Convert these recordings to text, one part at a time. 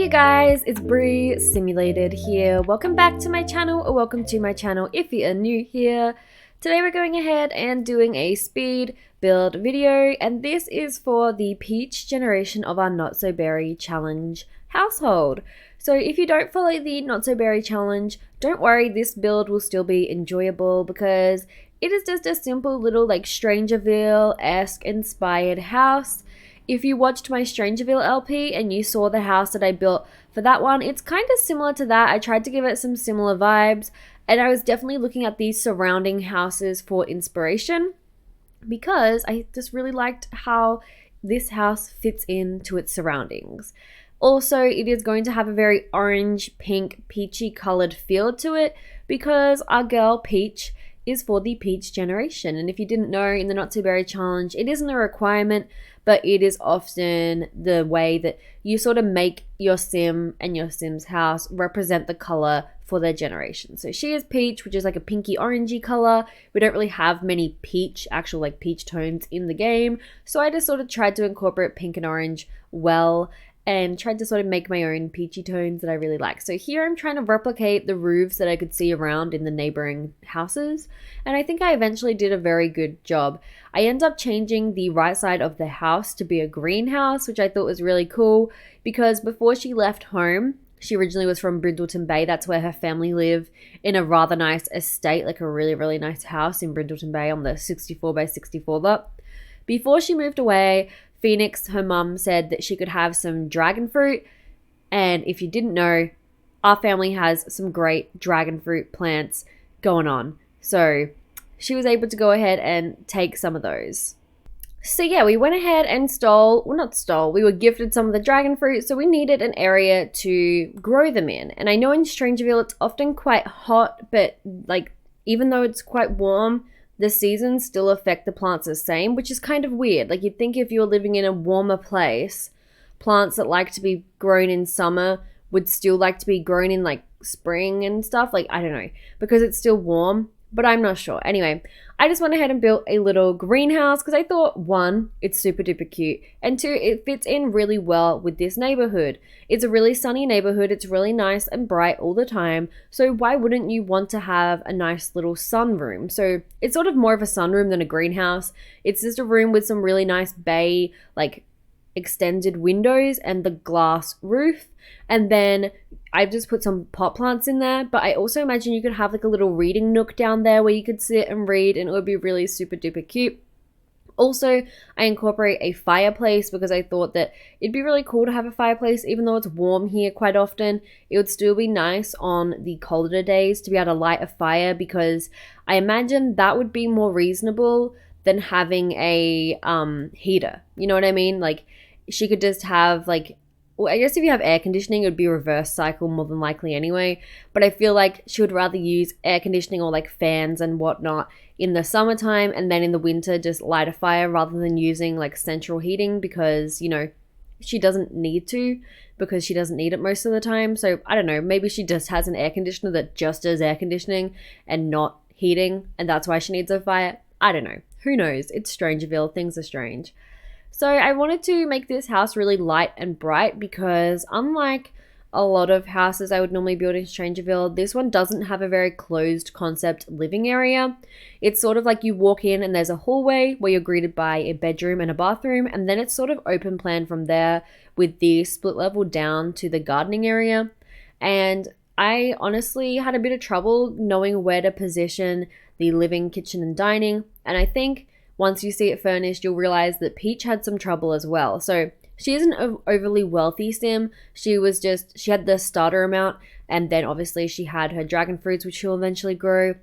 Hey guys, it's Bree Simulated here. Welcome back to my channel, or welcome to my channel if you are new here. Today we're going ahead and doing a speed build video, and this is for the Peach Generation of our Not So Berry Challenge household. So if you don't follow the Not So Berry Challenge, don't worry, this build will still be enjoyable because it is just a simple little like Strangerville-esque inspired house. If you watched my Strangerville LP and you saw the house that I built for that one, it's kind of similar to that. I tried to give it some similar vibes, and I was definitely looking at these surrounding houses for inspiration because I just really liked how this house fits into its surroundings. Also, it is going to have a very orange, pink, peachy colored feel to it because our girl Peach is for the Peach Generation. And if you didn't know, in the Not So Berry Challenge, it isn't a requirement, but it is often the way that you sort of make your sim and your sim's house represent the color for their generation. So she is Peach, which is like a pinky orangey color. We don't really have many peach, actual like peach tones in the game. So I just sort of tried to incorporate pink and orange well, and tried to sort of make my own peachy tones that I really like. So here I'm trying to replicate the roofs that I could see around in the neighboring houses, and I think I eventually did a very good job. I ended up changing the right side of the house to be a greenhouse, which I thought was really cool because before she left home, she originally was from Brindleton Bay. That's where her family live, in a rather nice estate, like a really, really nice house in Brindleton Bay on the 64 by 64 lot. Before she moved away, Phoenix, her mum, said that she could have some dragon fruit, and if you didn't know, our family has some great dragon fruit plants going on, so she was able to go ahead and take some of those. So yeah, we went ahead and we were gifted some of the dragon fruit, so we needed an area to grow them in. And I know in Strangerville it's often quite hot, but like even though it's quite warm, the seasons still affect the plants the same, which is kind of weird. Like, you'd think if you were living in a warmer place, plants that like to be grown in summer would still like to be grown in like spring and stuff. Like, I don't know, because it's still warm, but I'm not sure. Anyway, I just went ahead and built a little greenhouse because I thought, one, it's super duper cute, and two, it fits in really well with this neighborhood. It's a really sunny neighborhood. It's really nice and bright all the time. So why wouldn't you want to have a nice little sunroom? So it's sort of more of a sunroom than a greenhouse. It's just a room with some really nice bay, like extended windows and the glass roof. And then I've just put some pot plants in there, but I also imagine you could have like a little reading nook down there where you could sit and read, and it would be really super duper cute. Also, I incorporate a fireplace because I thought that it'd be really cool to have a fireplace. Even though it's warm here quite often, it would still be nice on the colder days to be able to light a fire, because I imagine that would be more reasonable than having a heater. You know what I mean? Like, she could just have like, well, I guess if you have air conditioning, it would be reverse cycle more than likely anyway. But I feel like she would rather use air conditioning or like fans and whatnot in the summertime, and then in the winter just light a fire rather than using like central heating, because, you know, she doesn't need to, because she doesn't need it most of the time. So I don't know, maybe she just has an air conditioner that just does air conditioning and not heating, and that's why she needs a fire. I don't know. Who knows? It's Strangerville. Things are strange. So I wanted to make this house really light and bright because, unlike a lot of houses I would normally build in Strangerville, this one doesn't have a very closed concept living area. It's sort of like you walk in and there's a hallway where you're greeted by a bedroom and a bathroom, and then it's sort of open plan from there with the split level down to the gardening area. And I honestly had a bit of trouble knowing where to position the living, kitchen, and dining, and I think once you see it furnished, you'll realize that Peach had some trouble as well. So she isn't an overly wealthy sim. She had the starter amount, and then obviously she had her dragon fruits, which she'll eventually grow.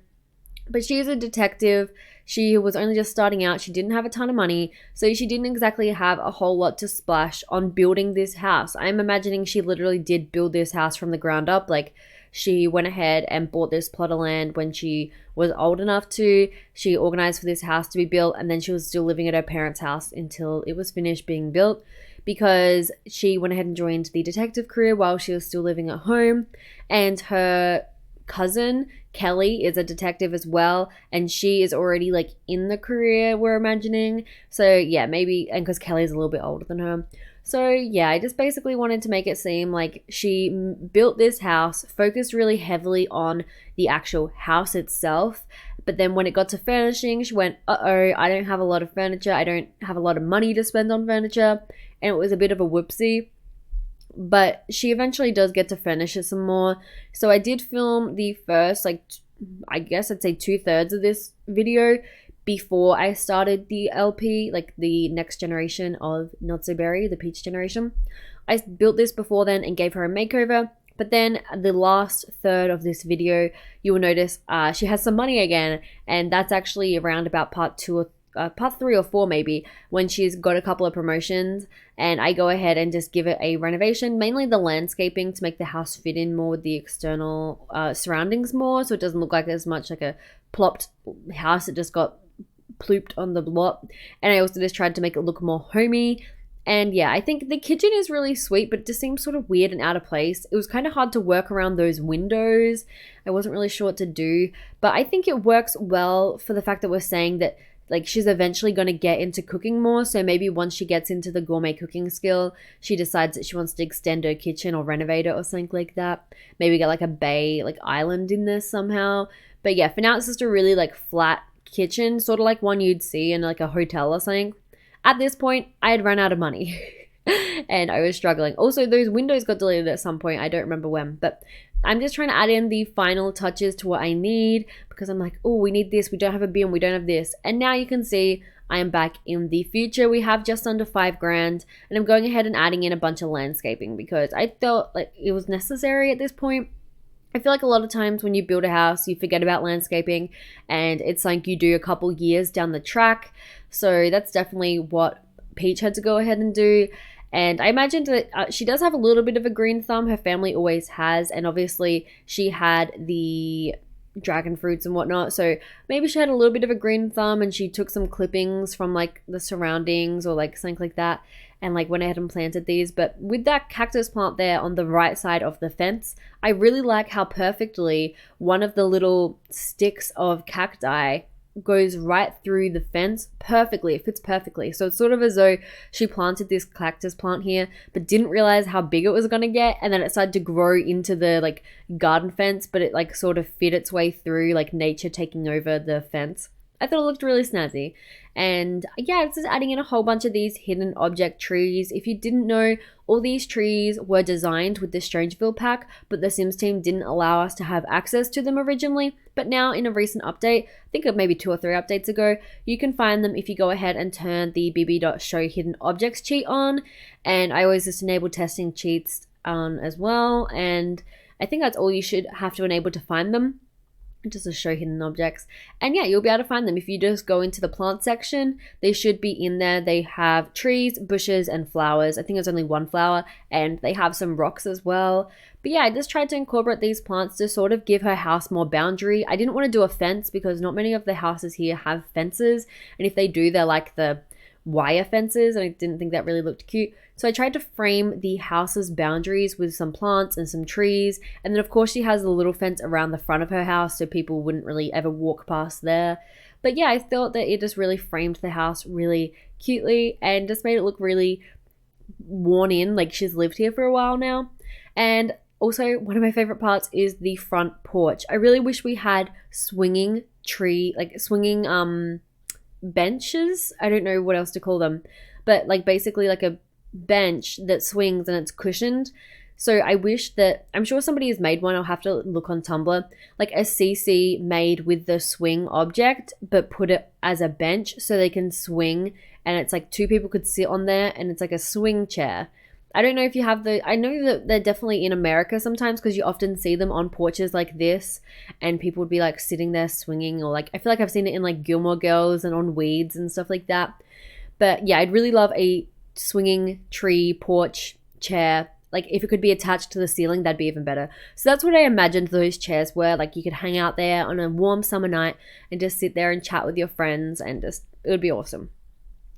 But she is a detective. She was only just starting out. She didn't have a ton of money, so she didn't exactly have a whole lot to splash on building this house. I'm imagining she literally did build this house from the ground up. Like, she went ahead and bought this plot of land when she was old enough to. She organized for this house to be built, and then she was still living at her parents' house until it was finished being built, because she went ahead and joined the detective career while she was still living at home. And her cousin Kelly is a detective as well, and she is already like in the career we're imagining. So yeah, maybe, and because Kelly's a little bit older than her. So yeah, I just basically wanted to make it seem like she built this house, focused really heavily on the actual house itself. But then when it got to furnishing, she went, uh-oh, I don't have a lot of furniture. I don't have a lot of money to spend on furniture. And it was a bit of a whoopsie. But she eventually does get to furnish it some more. So I did film the first, like, I guess I'd say 2/3 of this video before I started the LP, like the next generation of Not So Berry, the Peach Generation. I built this before then and gave her a makeover. But then the last third of this video, you will notice she has some money again. And that's actually around about part 3 or 4 maybe, when she's got a couple of promotions, and I go ahead and just give it a renovation, mainly the landscaping to make the house fit in more with the external surroundings more, so it doesn't look like as much like a plopped house that just got plooped on the lot. And I also just tried to make it look more homey. And yeah, I think the kitchen is really sweet, but it just seems sort of weird and out of place. It was kind of hard to work around those windows. I wasn't really sure what to do, but I think it works well for the fact that we're saying that like she's eventually going to get into cooking more. So maybe once she gets into the gourmet cooking skill, she decides that she wants to extend her kitchen or renovate it or something like that. Maybe get like a bay, like island in this somehow. But yeah, for now it's just a really like flat kitchen, sort of like one you'd see in like a hotel or something. At this point, I had run out of money and I was struggling. Also, those windows got deleted at some point. I don't remember when, but I'm just trying to add in the final touches to what I need, because I'm like, oh, we need this. We don't have a bin. We don't have this. And now you can see I am back in the future. We have just under $5,000, and I'm going ahead and adding in a bunch of landscaping because I felt like it was necessary at this point. I feel like a lot of times when you build a house, you forget about landscaping, and it's like you do a couple years down the track. So that's definitely what Peach had to go ahead and do. And I imagined that she does have a little bit of a green thumb. Her family always has. And obviously she had the dragon fruits and whatnot. So maybe she had a little bit of a green thumb and she took some clippings from like the surroundings or like something like that. And like went ahead and planted these. But with that cactus plant there on the right side of the fence, I really like how perfectly one of the little sticks of cacti goes right through the fence perfectly. It fits perfectly. So it's sort of as though she planted this cactus plant here but didn't realize how big it was going to get, and then it started to grow into the like garden fence, but it like sort of fit its way through, like nature taking over the fence. I thought it looked really snazzy. And yeah, it's just adding in a whole bunch of these hidden object trees. If you didn't know, all these trees were designed with the Strangeville pack, but the Sims team didn't allow us to have access to them originally. But now in a recent update, I think of maybe 2 or 3 updates ago, you can find them if you go ahead and turn the bb.show hidden objects cheat on. And I always just enable testing cheats on as well. And I think that's all you should have to enable to find them, just to show hidden objects. And yeah, you'll be able to find them if you just go into the plant section. They should be in there. They have trees, bushes, and flowers. I think there's only 1 flower, and they have some rocks as well. But yeah, I just tried to incorporate these plants to sort of give her house more boundary. I didn't want to do a fence because not many of the houses here have fences, and if they do, they're like the wire fences, and I didn't think that really looked cute. So I tried to frame the house's boundaries with some plants and some trees. And then of course she has a little fence around the front of her house so people wouldn't really ever walk past there. But yeah, I thought that it just really framed the house really cutely and just made it look really worn in, like she's lived here for a while now. And also one of my favorite parts is the front porch. I really wish we had swinging benches. I don't know what else to call them, but like basically like a bench that swings and it's cushioned. So I wish that, I'm sure somebody has made one, I'll have to look on Tumblr, like a CC made with the swing object but put it as a bench so they can swing, and it's like 2 people could sit on there and it's like a swing chair. I don't know if you have I know that they're definitely in America sometimes because you often see them on porches like this and people would be like sitting there swinging, or like I feel like I've seen it in like Gilmore Girls and on Weeds and stuff like that. But yeah, I'd really love a swinging tree porch chair. Like if it could be attached to the ceiling, that'd be even better. So that's what I imagined those chairs were. Like you could hang out there on a warm summer night and just sit there and chat with your friends, and just it would be awesome.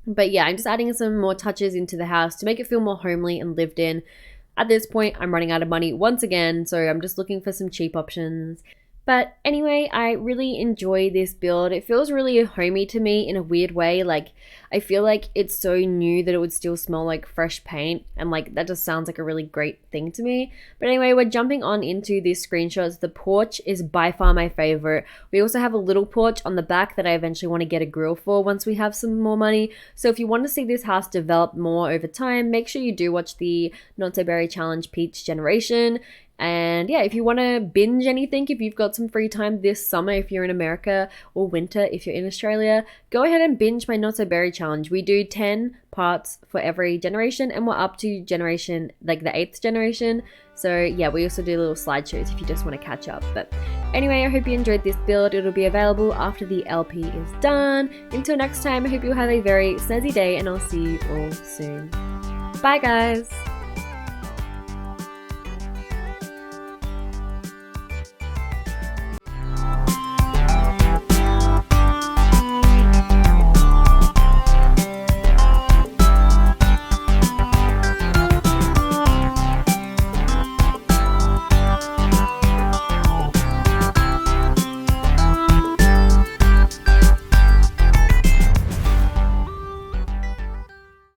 But yeah, I'm just adding some more touches into the house to make it feel more homely and lived in. At this point, I'm running out of money once again, so I'm just looking for some cheap options. But anyway, I really enjoy this build. It feels really homey to me in a weird way. Like, I feel like it's so new that it would still smell like fresh paint, and like that just sounds like a really great thing to me. But anyway, we're jumping on into these screenshots. The porch is by far my favorite. We also have a little porch on the back that I eventually want to get a grill for once we have some more money. So if you want to see this house develop more over time, make sure you do watch the Not So Berry Challenge Peach Generation. And yeah, if you want to binge anything, if you've got some free time this summer, if you're in America, or winter if you're in Australia, go ahead and binge my Not So Berry Challenge. We do 10 parts for every generation, and we're up to generation, like the 8th generation. So yeah, we also do little slideshows if you just want to catch up. But anyway, I hope you enjoyed this build. It'll be available after the LP is done. Until next time, I hope you have a very snazzy day, and I'll see you all soon. Bye guys!